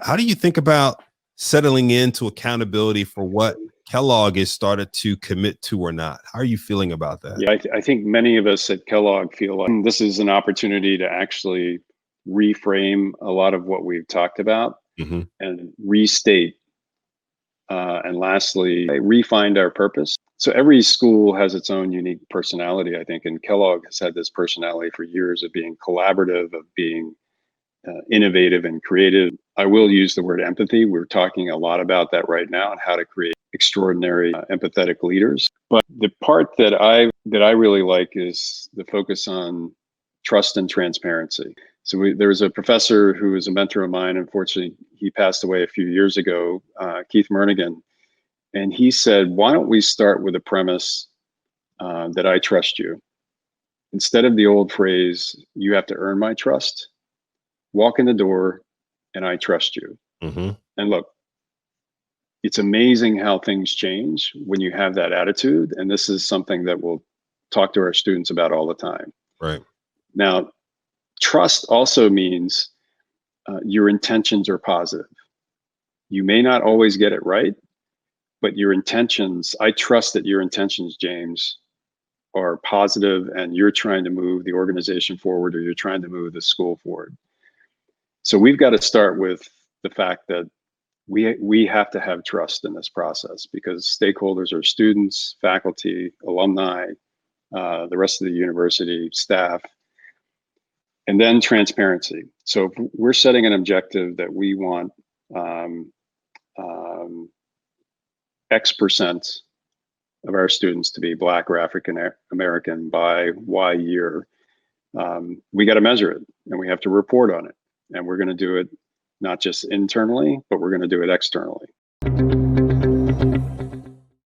how do you think about settling into accountability for what Kellogg has started to commit to or not? How are you feeling about that? Yeah, I think many of us at Kellogg feel like this is an opportunity to actually reframe a lot of what we've talked about and restate. And lastly, refind our purpose. So every school has its own unique personality, I think, and Kellogg has had this personality for years of being collaborative, of being innovative and creative. I will use the word empathy. We're talking a lot about that right now and how to create extraordinary empathetic leaders. But the part that I really like is the focus on trust and transparency. So there was a professor who was a mentor of mine. Unfortunately, he passed away a few years ago, Keith Mernigan. And he said, why don't we start with a premise that I trust you? Instead of the old phrase, you have to earn my trust, walk in the door and I trust you. And look, it's amazing how things change when you have that attitude. And this is something that we'll talk to our students about all the time. Right. Now, trust also means your intentions are positive. You may not always get it right, but your intentions, I trust that your intentions, James, are positive and you're trying to move the organization forward or you're trying to move the school forward. So we've got to start with the fact that we have to have trust in this process because stakeholders are students, faculty, alumni, the rest of the university, staff, and then transparency. So if we're setting an objective that we want X% of our students to be Black or African American by Y year, we got to measure it and we have to report on it. And we're going to do it not just internally, but we're going to do it externally.